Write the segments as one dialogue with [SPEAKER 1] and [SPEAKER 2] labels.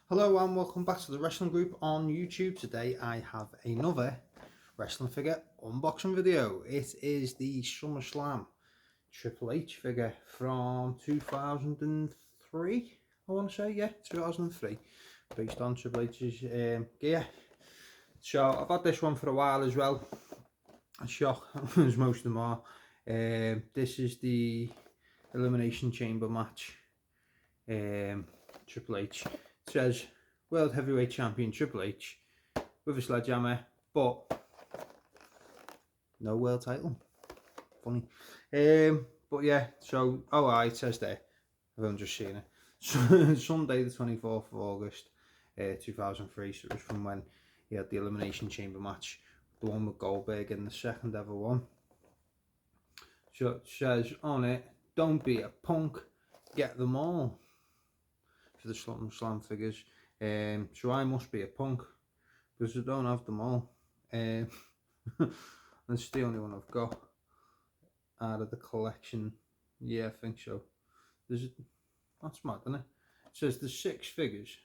[SPEAKER 1] Hello and welcome back to the Wrestling Group on YouTube. Today I have another wrestling figure unboxing video. It is the SummerSlam Triple H figure from 2003, I want to say, yeah, 2003, based on Triple H's gear. So I've had this one for a while as well. A shock, as most of them are. This is the Elimination Chamber match. Triple H. It says World Heavyweight Champion Triple H with a sledgehammer, but no world title. Funny. But yeah, so it says there. I've only just seen it. Sunday the 24th of August 2003, so it was from when he had the Elimination Chamber match, the one with Goldberg and the second ever one. So it says on it, don't be a punk, get them all. For the SummerSlam figures. So I must be a punk because I don't have them all. That's the only one I've got out of the collection. Yeah, I think so. That's mad, isn't it? It says there's 6 figures.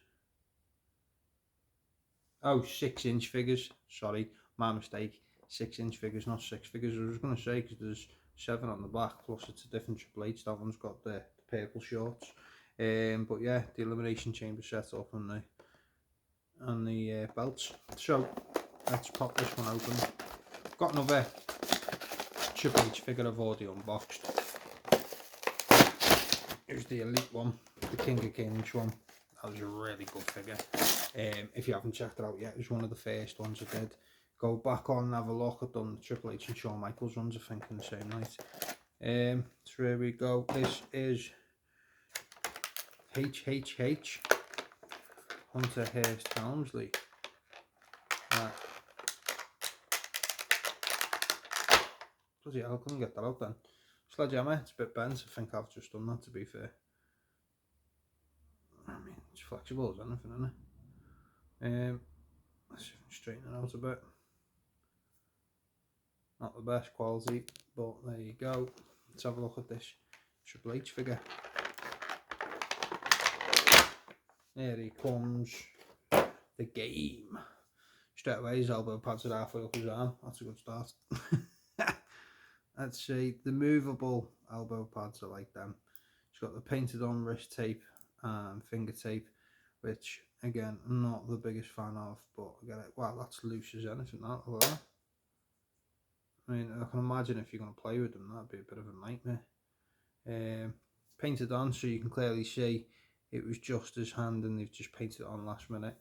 [SPEAKER 1] Oh, 6-inch figures. Sorry, my mistake. 6-inch figures, not 6 figures. I was going to say because there's 7 on the back, plus it's a different Triple H. That one's got the purple shorts. But yeah, the Elimination Chamber set up and the belts. So let's pop this one open. Got another Triple H figure I've already unboxed. Here's the Elite one, the King of Kings one. That was a really good figure. If you haven't checked it out yet, it was one of the first ones I did. Go back on and have a look. I've done the Triple H and Shawn Michaels runs, I think, in the same night. So here we go. This is HHH, Hunter Hearst Helmsley. Bloody hell, I couldn't get that out then. Sledgehammer, it's a bit bent. I think I've just done that, to be fair. I mean, it's flexible as anything, isn't it? Let's see if I can straighten it out a bit. Not the best quality, but there you go. Let's have a look at this Triple H figure. There he comes. The game. Straight away, his elbow pads are halfway up his arm. That's a good start. Let's see. The movable elbow pads are like them. He's got the painted on wrist tape and finger tape, which again, I'm not the biggest fan of, but I get it. Wow, that's loose as anything, that. Look at that. I mean, I can imagine if you're going to play with them, that'd be a bit of a nightmare. Painted on, so you can clearly see it was just his hand and they've just painted it on last minute,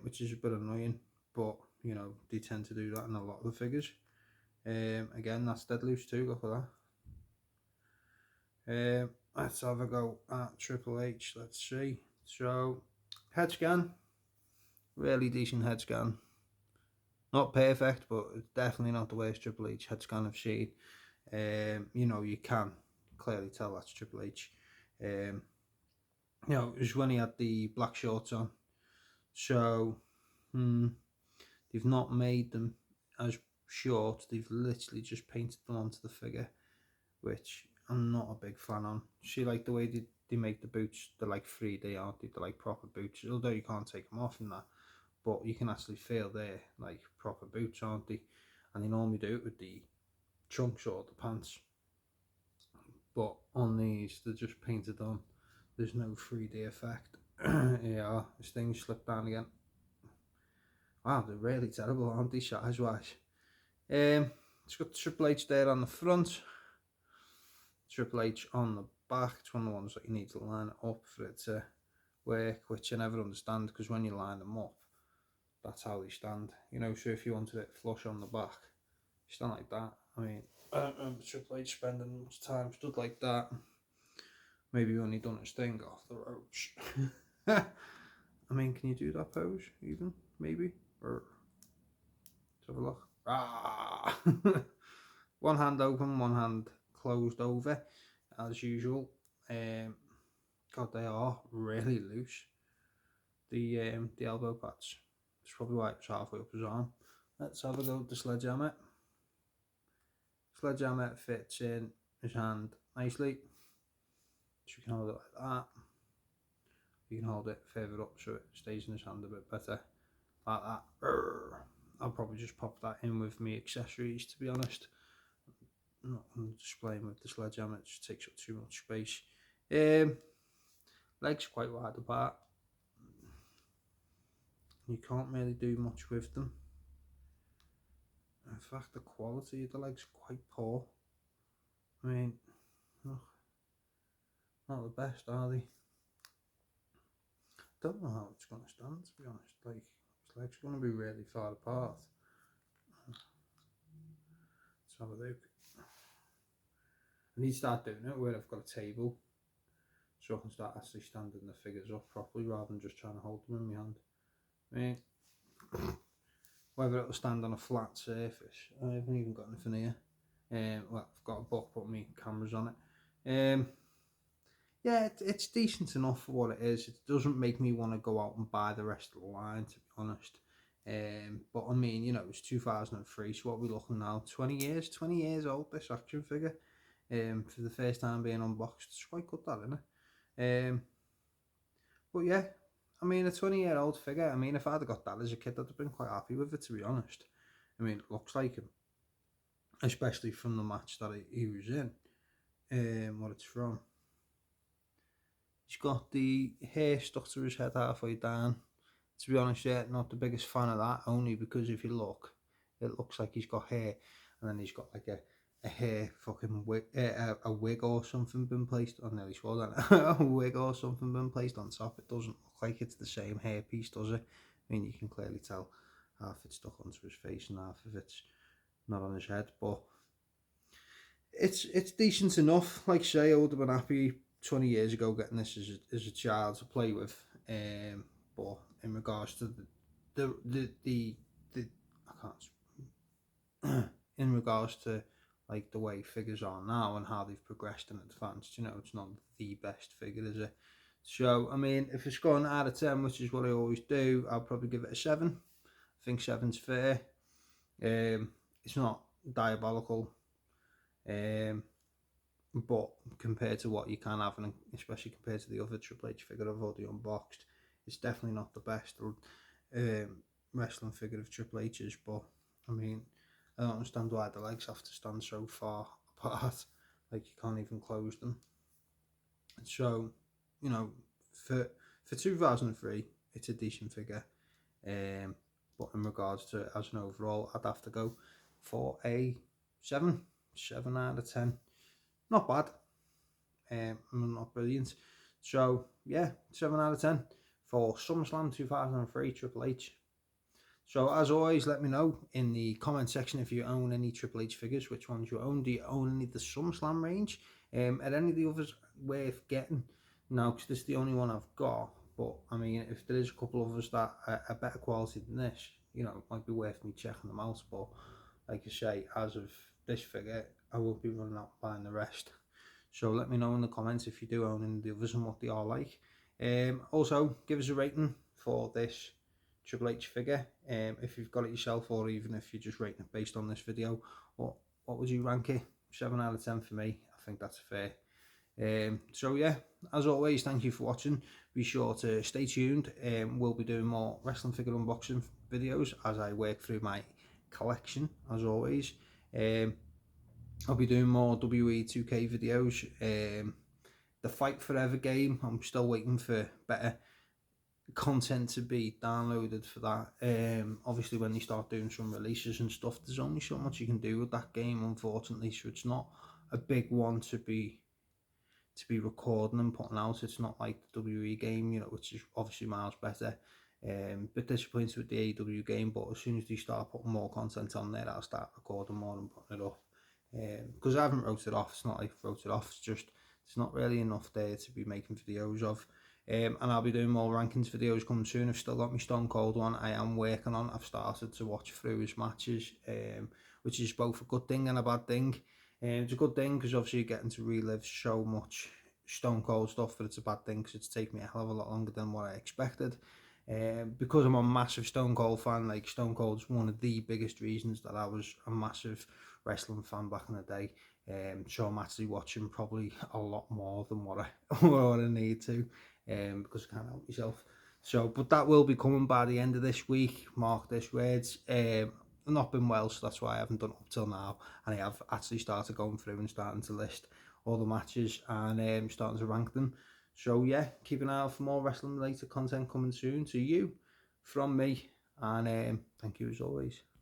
[SPEAKER 1] which is a bit annoying, but you know, they tend to do that in a lot of the figures. Again, that's dead loose too, look at that. Let's have a go at Triple H, let's see. So, head scan, really decent head scan. Not perfect, but it's definitely not the worst Triple H head scan I've seen. You know, you can clearly tell that's Triple H. You know, it was when he had the black shorts on. So, they've not made them as short. They've literally just painted them onto the figure, which I'm not a big fan on. See, like the way they make the boots, they're like 3D, aren't they? They're like proper boots, although you can't take them off in that. But you can actually feel they're like proper boots, aren't they? And they normally do it with the trunks or the pants. But on these, they're just painted on. There's no 3D effect. Yeah, this thing slipped down again. Wow, they're really terrible, aren't they, size-wise? It's got Triple H there on the front. Triple H on the back. It's one of the ones that you need to line it up for it to work, which I never understand, because when you line them up, that's how they stand. You know, so if you wanted it flush on the back, you stand like that. I mean, I don't remember Triple H spending much time stood like that. Maybe only done his thing off the ropes. I mean, can you do that pose even? Maybe? Or let's have a look. Ah! One hand open, one hand closed over, as usual. God, they are really loose. The elbow pads. That's probably why it was halfway up his arm. Let's have a go with the sledgehammer. Sledgehammer fits in his hand nicely. So you can hold it like that. You can hold it further up so it stays in his hand a bit better, like that. I'll probably just pop that in with me accessories, to be honest. I'm not going to display them with the sledgehammer, it just takes up too much space. Legs quite wide apart. You can't really do much with them. In fact, the quality of the legs are quite poor. I mean, not the best, are they? Don't know how it's going to stand, to be honest. Like, his legs are going to be really far apart. Let's have a look. I need to start doing it where I've got a table, so I can start actually standing the figures up properly rather than just trying to hold them in my hand. I mean, whether it'll stand on a flat surface, I haven't even got anything here. Well, I've got a book, but my camera's on it. Yeah, it's decent enough for what it is. It doesn't make me want to go out and buy the rest of the line, to be honest. But I mean, you know, it's 2003, so what are we looking now? 20 years old, this action figure. For the first time being unboxed, it's quite good, that, isn't it? But yeah, I mean, a 20-year-old figure. I mean, if I'd have got that as a kid, I'd have been quite happy with it, to be honest. I mean, it looks like him, especially from the match that he was in. What it's from. He's got the hair stuck to his head halfway down. To be honest, yeah, not the biggest fan of that, only because if you look, it looks like he's got hair, and then he's got like a hair fucking wig, a wig or something been placed on. Nearly swore that. A wig or something been placed on top. It doesn't look like it's the same hair piece, does it? I mean, you can clearly tell half it's stuck onto his face and half of it's not on his head, but it's decent enough. Like I say, I would have been happy 20 years ago getting this as a child to play with. But in regards to the I can't in regards to like the way figures are now and how they've progressed and advanced, you know, it's not the best figure, is it? So I mean, if it's going out of 10, which is what I always do, I'll probably give it a 7. I think 7's fair. It's not diabolical, but compared to what you can have, and especially compared to the other Triple H figure I've already unboxed, it's definitely not the best wrestling figure of Triple H's. But I mean, I don't understand why the legs have to stand so far apart, like you can't even close them. So, you know, for 2003, it's a decent figure. But in regards to it as an overall, I'd have to go for a 7 out of 10. Not bad, not brilliant. So yeah, 7 out of 10 for SummerSlam 2003 Triple H. So as always, let me know in the comment section if you own any Triple H figures, which ones you own. Do you own any of the SummerSlam range? Are any of the others worth getting? No, because this is the only one I've got. But I mean, if there is a couple of others that are better quality than this, you know, it might be worth me checking them out. But like I say, as of this figure, I will be running out buying the rest. So let me know in the comments if you do own any of the others and what they are like. Also, give us a rating for this Triple H figure, if you've got it yourself, or even if you're just rating it based on this video. What would you rank it? 7 out of 10 for me. I think that's fair. So yeah, as always, thank you for watching. Be sure to stay tuned. We'll be doing more wrestling figure unboxing videos as I work through my collection, as always. I'll be doing more WWE 2K videos. The Fight Forever game, I'm still waiting for better content to be downloaded for that. Obviously when they start doing some releases and stuff, there's only so much you can do with that game, unfortunately, so it's not a big one to be recording and putting out. It's not like the WWE game, you know, which is obviously miles better. Bit disappointed with the AEW game, but as soon as they start putting more content on there, I'll start recording more and putting it up. Because I haven't wrote it off. It's not like I've wrote it off, it's just there's not really enough there to be making videos of. And I'll be doing more rankings videos coming soon. I've still got my Stone Cold one I am working on. I've started to watch through his matches, which is both a good thing and a bad thing. It's a good thing because obviously you're getting to relive so much Stone Cold stuff, but it's a bad thing because it's taken me a hell of a lot longer than what I expected. Because I'm a massive Stone Cold fan, like Stone Cold's one of the biggest reasons that I was a massive wrestling fan back in the day. So I'm actually watching probably a lot more than what I need to. because I can't help myself. So, but that will be coming by the end of this week. Mark this words. I've not been well, so that's why I haven't done it up till now. And I have actually started going through and starting to list all the matches and starting to rank them. So yeah, keep an eye out for more wrestling related content coming soon to you from me. And thank you as always.